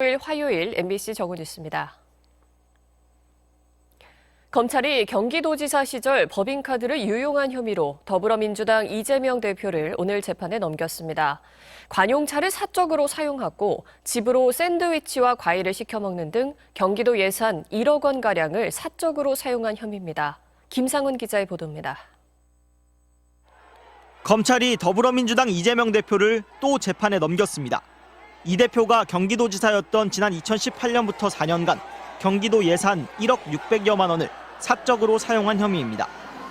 28일 화요일 MBC 정오뉴스입니다. 검찰이 경기도지사 시절 법인카드를 유용한 혐의로 더불어민주당 이재명 대표를 오늘 재판에 넘겼습니다. 관용차를 사적으로 사용하고 집으로 샌드위치와 과일을 시켜 먹는 등 경기도 예산 1억 원가량을 사적으로 사용한 혐의입니다. 김상훈 기자의 보도입니다. 검찰이 더불어민주당 이재명 대표를 또 재판에 넘겼습니다. 이 대표가 경기도지사였던 지난 2018년부터 4년간 경기도 예산 1억 600여만 원을 사적으로 사용한 혐의입니다.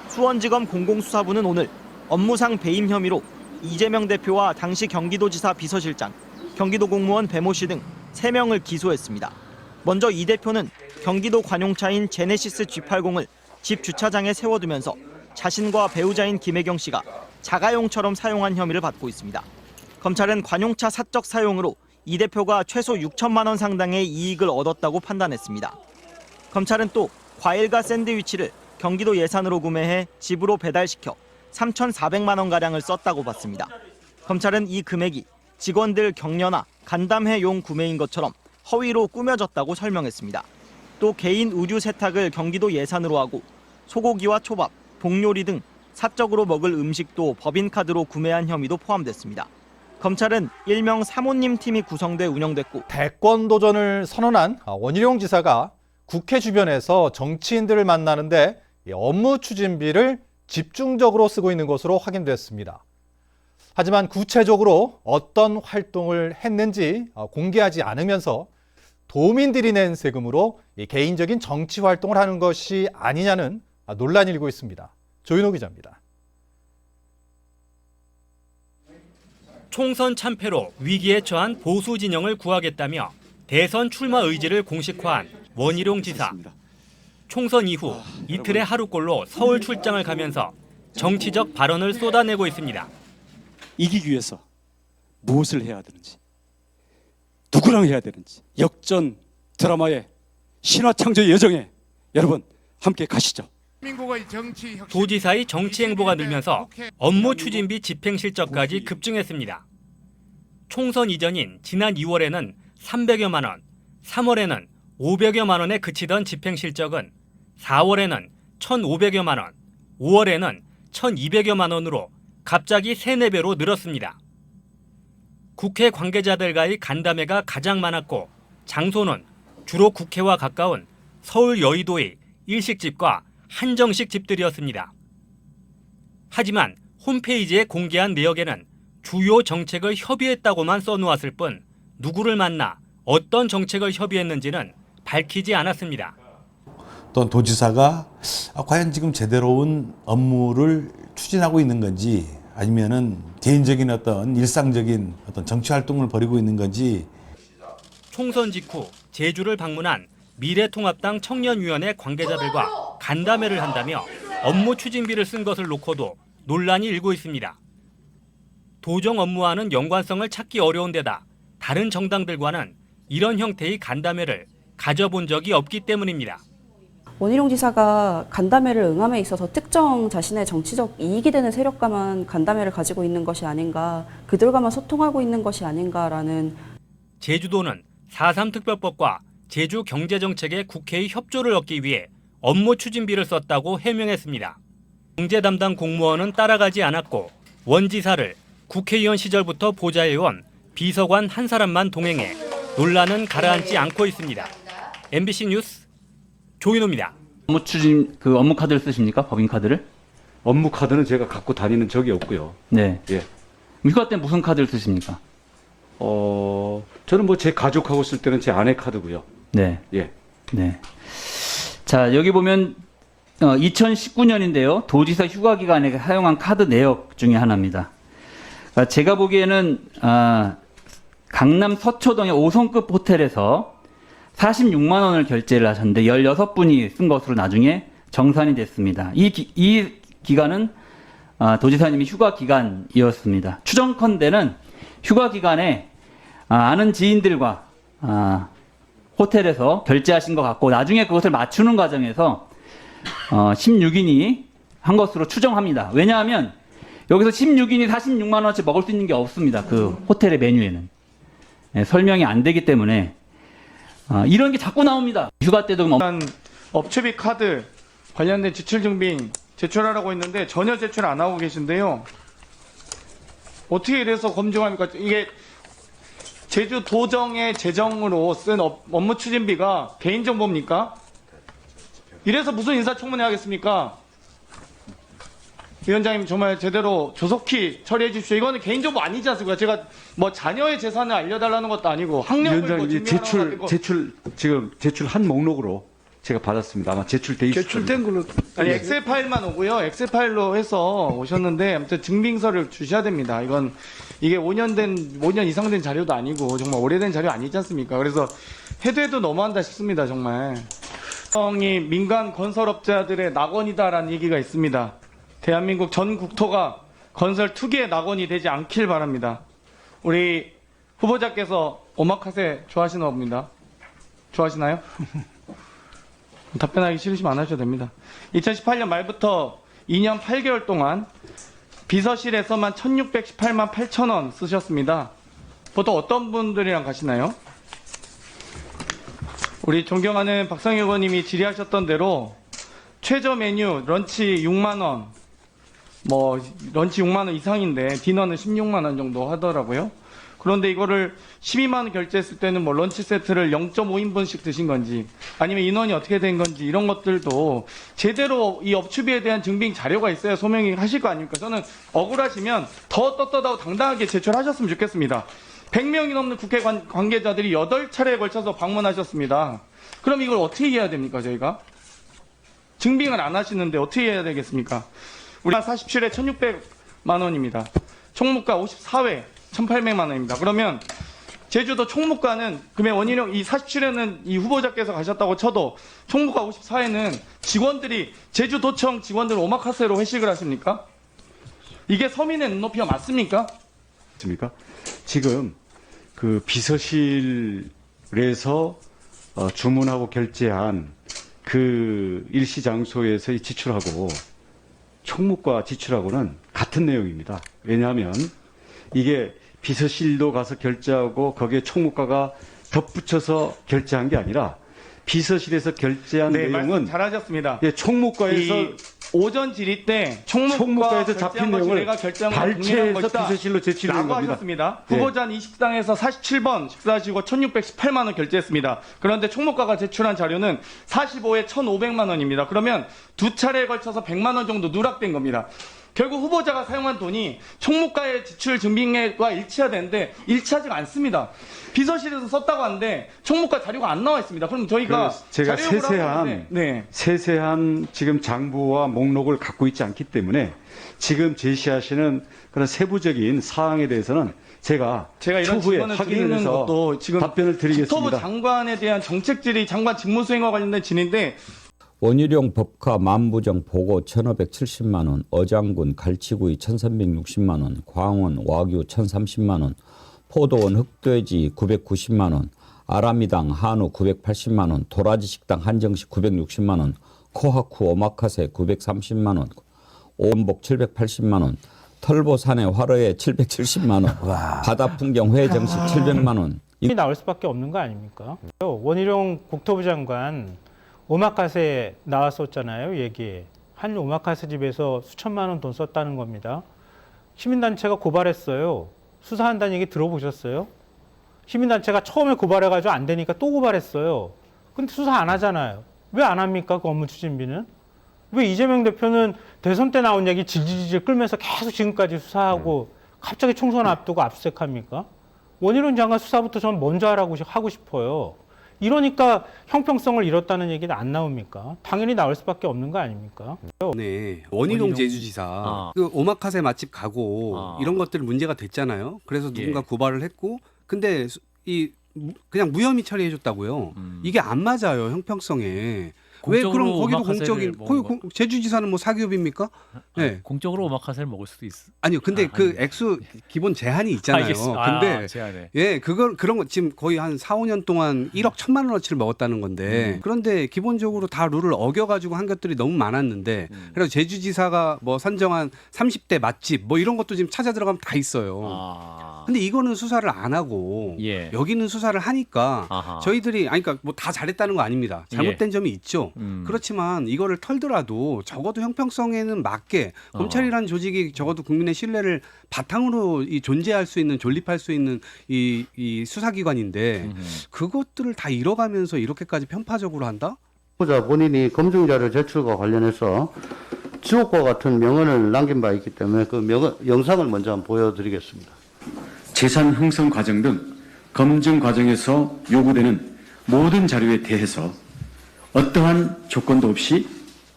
수원지검 공공수사부는 오늘 업무상 배임 혐의로 이재명 대표와 당시 경기도지사 비서실장, 경기도 공무원 배모 씨 등 3명을 기소했습니다. 먼저 이 대표는 경기도 관용차인 제네시스 G80을 집 주차장에 세워두면서 자신과 배우자인 김혜경 씨가 자가용처럼 사용한 혐의를 받고 있습니다. 검찰은 관용차 사적 사용으로 이 대표가 최소 6천만 원 상당의 이익을 얻었다고 판단했습니다. 검찰은 또 과일과 샌드위치를 경기도 예산으로 구매해 집으로 배달시켜 3,400만 원가량을 썼다고 봤습니다. 검찰은 이 금액이 직원들 격려나 간담회용 구매인 것처럼 허위로 꾸며졌다고 설명했습니다. 또 개인 의류 세탁을 경기도 예산으로 하고 소고기와 초밥, 복요리 등 사적으로 먹을 음식도 법인카드로 구매한 혐의도 포함됐습니다. 검찰은 일명 사모님 팀이 구성돼 운영됐고 대권 도전을 선언한 원희룡 지사가 국회 주변에서 정치인들을 만나는데 업무 추진비를 집중적으로 쓰고 있는 것으로 확인됐습니다. 하지만 구체적으로 어떤 활동을 했는지 공개하지 않으면서 도민들이 낸 세금으로 개인적인 정치 활동을 하는 것이 아니냐는 논란이 일고 있습니다. 조인호 기자입니다. 총선 참패로 위기에 처한 보수 진영을 구하겠다며 대선 출마 의지를 공식화한 원희룡 지사. 총선 이후 이틀의 하루꼴로 서울 출장을 가면서 정치적 발언을 쏟아내고 있습니다. 이기기 위해서 무엇을 해야 되는지, 누구랑 해야 되는지, 역전 드라마의 신화 창조의 여정에 여러분 함께 가시죠. 도지사의 정치 행보가 늘면서 업무 추진비 집행 실적까지 급증했습니다. 총선 이전인 지난 2월에는 300여만 원, 3월에는 500여만 원에 그치던 집행 실적은 4월에는 1,500여만 원, 5월에는 1,200여만 원으로 갑자기 3, 4배로 늘었습니다. 국회 관계자들과의 간담회가 가장 많았고 장소는 주로 국회와 가까운 서울 여의도의 일식집과 한정식 집들이었습니다. 하지만 홈페이지에 공개한 내역에는 주요 정책을 협의했다고만 써놓았을 뿐 누구를 만나 어떤 정책을 협의했는지는 밝히지 않았습니다. 또 도지사가 과연 지금 제대로 온 업무를 추진하고 있는 건지 아니면은 개인적인 어떤 일상적인 어떤 정치 활동을 벌이고 있는 건지. 총선 직후 제주를 방문한 미래통합당 청년위원회 관계자들과 간담회를 한다며 업무 추진비를 쓴 것을 놓고도 논란이 일고 있습니다. 도정 업무와는 연관성을 찾기 어려운 데다 다른 정당들과는 이런 형태의 간담회를 가져본 적이 없기 때문입니다. 원희룡 지사가 간담회를 응함에 있어서 특정 자신의 정치적 이익이 되는 세력과만 간담회를 가지고 있는 것이 아닌가, 그들과만 소통하고 있는 것이 아닌가라는. 제주도는 4.3 특별법과 제주 경제정책의 국회의 협조를 얻기 위해 업무 추진비를 썼다고 해명했습니다. 경제 담당 공무원은 따라가지 않았고 원 지사를 국회의원 시절부터 보좌해온 비서관 한 사람만 동행해 논란은 가라앉지 않고 있습니다. MBC 뉴스 조인호입니다. 업무 추진 업무 카드를 쓰십니까? 법인 카드를? 업무 카드는 제가 갖고 다니는 적이 없고요. 네. 예. 휴가 때 무슨 카드를 쓰십니까? 저는 뭐 제 가족하고 쓸 때는 제 아내 카드고요. 네. 예. 네. 자, 여기 보면 2019년인데요. 도지사 휴가 기간에 사용한 카드 내역 중에 하나입니다. 그러니까 제가 보기에는 강남 서초동의 5성급 호텔에서 46만 원을 결제를 하셨는데 16분이 쓴 것으로 나중에 정산이 됐습니다. 이 기간은 도지사님이 휴가 기간이었습니다. 추정컨대는 휴가 기간에 아는 지인들과 호텔에서 결제하신 것 같고 나중에 그것을 맞추는 과정에서 16인이 한 것으로 추정합니다. 왜냐하면 여기서 16인이 46만 원어치 먹을 수 있는 게 없습니다. 그 호텔의 메뉴에는. 설명이 안 되기 때문에 이런 게 자꾸 나옵니다. 휴가 때도 일단 업체비 카드 관련된 지출 증빙 제출하라고 했는데 전혀 제출 안 하고 계신데요. 어떻게 이래서 검증합니까? 이게 제주도정의 재정으로 쓴 업무 추진비가 개인정보입니까? 이래서 무슨 인사청문회 하겠습니까? 위원장님 정말 제대로 조속히 처리해 주십시오. 이거는 개인정보 아니지 않습니까? 제가 뭐 자녀의 재산을 알려달라는 것도 아니고 학력을 뭐 위원장님 증명하는 것도 아니고 제출한 목록으로 제가 받았습니다. 아마 제출돼 있을 제출된 걸로 아니 엑셀 파일만 오고요. 엑셀 파일로 해서 오셨는데 아무튼 증빙서를 주셔야 됩니다. 이게 5년 이상 된 자료도 아니고 정말 오래된 자료 아니지 않습니까? 그래서 해도 너무한다 싶습니다. 정말. 이 민간 건설업자들의 낙원이다라는 얘기가 있습니다. 대한민국 전 국토가 건설 투기의 낙원이 되지 않길 바랍니다. 우리 후보자께서 오마카세 좋아하시나 봅니다. 좋아하시나요? 답변하기 싫으시면 안 하셔도 됩니다. 2018년 말부터 2년 8개월 동안 비서실에서만 1,618만 8천 원 쓰셨습니다. 보통 어떤 분들이랑 가시나요? 우리 존경하는 박성희 의원님이 질의하셨던 대로 최저 메뉴 런치 6만 원, 뭐 런치 6만 원 이상인데 디너는 16만 원 정도 하더라고요. 그런데 이거를 12만 원 결제했을 때는 뭐 런치 세트를 0.5인분씩 드신 건지 아니면 인원이 어떻게 된 건지 이런 것들도 제대로 이 업추비에 대한 증빙 자료가 있어야 소명이 하실 거 아닙니까? 저는 억울하시면 더 떳떳하고 당당하게 제출하셨으면 좋겠습니다. 100명이 넘는 국회 관계자들이 8차례에 걸쳐서 방문하셨습니다. 그럼 이걸 어떻게 해야 됩니까, 저희가? 증빙을 안 하시는데 어떻게 해야 되겠습니까? 우리 47회 1,600만 원입니다. 총무과 54회 1,800만 원입니다. 그러면 제주도 총무과는 금액 원인형 이 47회는 이 후보자께서 가셨다고 쳐도 총무과 54회는 직원들이 제주도청 직원들 오마카세로 회식을 하십니까? 이게 서민의 눈높이가 맞습니까? 지금 그 비서실에서 주문하고 결제한 그 일시 장소에서의 지출하고 총무과 지출하고는 같은 내용입니다. 왜냐하면 이게 비서실도 가서 결제하고 거기에 총무과가 덧붙여서 결제한 게 아니라 비서실에서 결제한 네, 말씀 내용은 잘하셨습니다. 예, 총무과에서 오전 질의 때 총무과에서 잡힌 내용을 발췌해서 것이다 비서실로 제출한 라고 겁니다. 하셨습니다. 네. 후보자는 이 식당에서 47번 식사하시고 1,618만 원 결제했습니다. 그런데 총무과가 제출한 자료는 45에 1,500만 원입니다. 그러면 두 차례에 걸쳐서 100만 원 정도 누락된 겁니다. 결국 후보자가 사용한 돈이 총무과의 지출 증빙과 일치해야 되는데 일치하지가 않습니다. 비서실에서 썼다고 하는데 총무과 자료가 안 나와 있습니다. 그럼 저희가 제가 자료 요구를 하는데, 네. 세세한 지금 장부와 목록을 갖고 있지 않기 때문에 지금 제시하시는 그런 세부적인 사항에 대해서는 제가 이런 추후에 질문을 확인을 드리는 해서 것도 지금 답변을 드리겠습니다. 국토부 장관에 대한 정책질의 장관 직무수행과 관련된 질의인데 원희룡 법카 만부정 보고 1,570만 원, 어장군 갈치구이 1,360만 원, 광원 와규 1,030만 원, 포도원 흑돼지 990만 원, 아라미당 한우 980만 원, 도라지 식당 한정식 960만 원, 코하쿠 오마카세 930만 원, 오원복 780만 원, 털보산의 화로에 770만 원, 바다풍경 회정식 700만 원. 이 나올 수밖에 없는 거 아닙니까? 원희룡 국토부 장관 오마카세 나왔었잖아요, 얘기. 한 오마카세 집에서 수천만 원 돈 썼다는 겁니다. 시민단체가 고발했어요. 수사한다는 얘기 들어보셨어요? 시민단체가 처음에 고발해가지고 안 되니까 또 고발했어요. 근데 수사 안 하잖아요. 왜 안 합니까, 그 업무 추진비는? 왜 이재명 대표는 대선 때 나온 얘기 질질질 끌면서 계속 지금까지 수사하고 갑자기 총선 앞두고 압수수색합니까? 원희룡 장관 수사부터 전 먼저 하고 싶어요. 이러니까 형평성을 잃었다는 얘기는 안 나옵니까? 당연히 나올 수밖에 없는 거 아닙니까? 네, 원희룡 제주지사 그 오마카세 맛집 가고 이런 것들 문제가 됐잖아요. 그래서 누군가 고발을 했고, 근데 그냥 무혐의 처리해줬다고요. 이게 안 맞아요, 형평성에. 왜 그럼 공적으로 거기도 오마카세를 공적인 먹은 거. 제주지사는 뭐 사기업입니까? 네. 공적으로 오마카세를 먹을 수도 있어. 아니요. 근데 그 아니요. 액수 기본 제한이 있잖아요. 알겠습니다. 근데 제한에. 예, 그런 거 지금 거의 한 4, 5년 동안 1억 1천만 원어치를 먹었다는 건데 그런데 기본적으로 다 룰을 어겨 가지고 한 것들이 너무 많았는데 그래서 제주지사가 뭐 선정한 30대 맛집 뭐 이런 것도 지금 찾아 들어가면 다 있어요. 근데 이거는 수사를 안 하고 예. 여기는 수사를 하니까 아하. 저희들이 아니 그러니까 뭐 다 잘했다는 거 아닙니다. 잘못된 점이 있죠. 그렇지만 이거를 털더라도 적어도 형평성에는 맞게 검찰이라는 조직이 적어도 국민의 신뢰를 바탕으로 이 존재할 수 있는 존립할 수 있는 이 수사기관인데 그것들을 다 잃어가면서 이렇게까지 편파적으로 한다? 후보자 본인이 검증자료 제출과 관련해서 지옥과 같은 명언을 남긴 바 있기 때문에 그 영상을 먼저 한번 보여드리겠습니다. 재산 형성 과정 등 검증 과정에서 요구되는 모든 자료에 대해서 어떠한 조건도 없이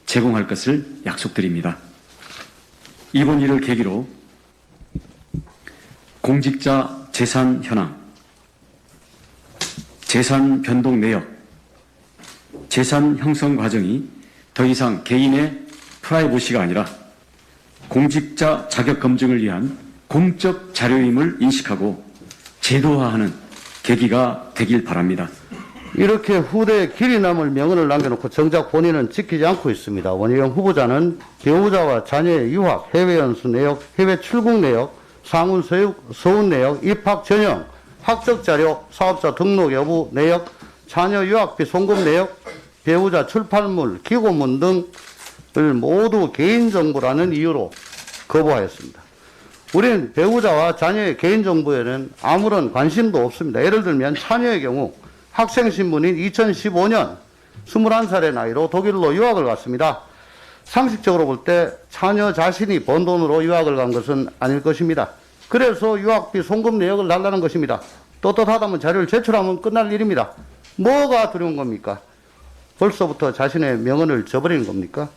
제공할 것을 약속드립니다. 이번 일을 계기로 공직자 재산 현황, 재산 변동 내역, 재산 형성 과정이 더 이상 개인의 프라이버시가 아니라 공직자 자격 검증을 위한 공적 자료임을 인식하고 제도화하는 계기가 되길 바랍니다. 이렇게 후대에 길이 남을 명언을 남겨놓고 정작 본인은 지키지 않고 있습니다. 원희룡 후보자는 배우자와 자녀의 유학, 해외 연수 내역, 해외 출국 내역, 상훈 서훈 내역, 입학 전형, 학적 자료, 사업자 등록 여부 내역, 자녀 유학비 송금 내역, 배우자 출판물, 기고문 등을 모두 개인정보라는 이유로 거부하였습니다. 우리는 배우자와 자녀의 개인정보에는 아무런 관심도 없습니다. 예를 들면 자녀의 경우 학생 신분인 2015년 21살의 나이로 독일로 유학을 갔습니다. 상식적으로 볼 때 자녀 자신이 번 돈으로 유학을 간 것은 아닐 것입니다. 그래서 유학비 송금 내역을 달라는 것입니다. 떳떳하다면 자료를 제출하면 끝날 일입니다. 뭐가 두려운 겁니까? 벌써부터 자신의 명언을 저버리는 겁니까?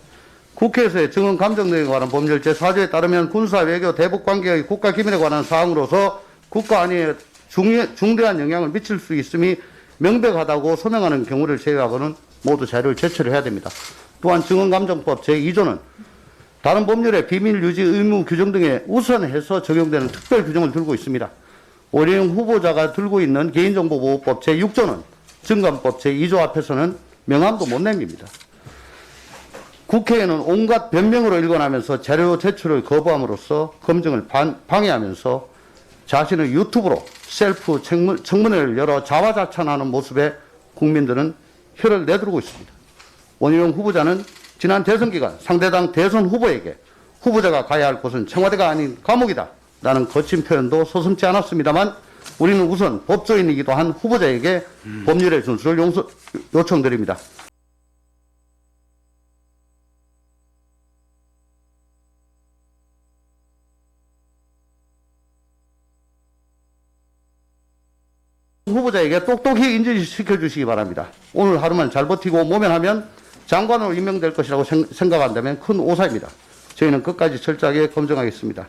국회에서의 증언 감정 등에 관한 법률 제4조에 따르면 군사, 외교, 대북 관계의 국가 기밀에 관한 사항으로서 국가 안위에 중대한 영향을 미칠 수 있음이 명백하다고 소명하는 경우를 제외하고는 모두 자료를 제출해야 됩니다. 또한 증언감정법 제2조는 다른 법률의 비밀 유지 의무 규정 등에 우선해서 적용되는 특별 규정을 두고 있습니다. 원희룡 후보자가 들고 있는 개인정보보호법 제6조는 증감법 제2조 앞에서는 명함도 못 남깁니다. 국회에는 온갖 변명으로 일관하면서 자료 제출을 거부함으로써 검증을 방해하면서 자신의 유튜브로 셀프 청문회를 열어 자화자찬하는 모습에 국민들은 혀를 내두르고 있습니다. 원희룡 후보자는 지난 대선 기간 상대당 대선 후보에게 후보자가 가야 할 곳은 청와대가 아닌 감옥이다 라는 거친 표현도 서슴지 않았습니다만 우리는 우선 법조인이기도 한 후보자에게 법률의 준수를 요청드립니다. 후보자에게 똑똑히 인지시켜 주시기 바랍니다. 오늘 하루만 잘 버티고 모면하면 장관으로 임명될 것이라고 생각한다면 큰 오사입니다. 저희는 끝까지 철저하게 검증하겠습니다.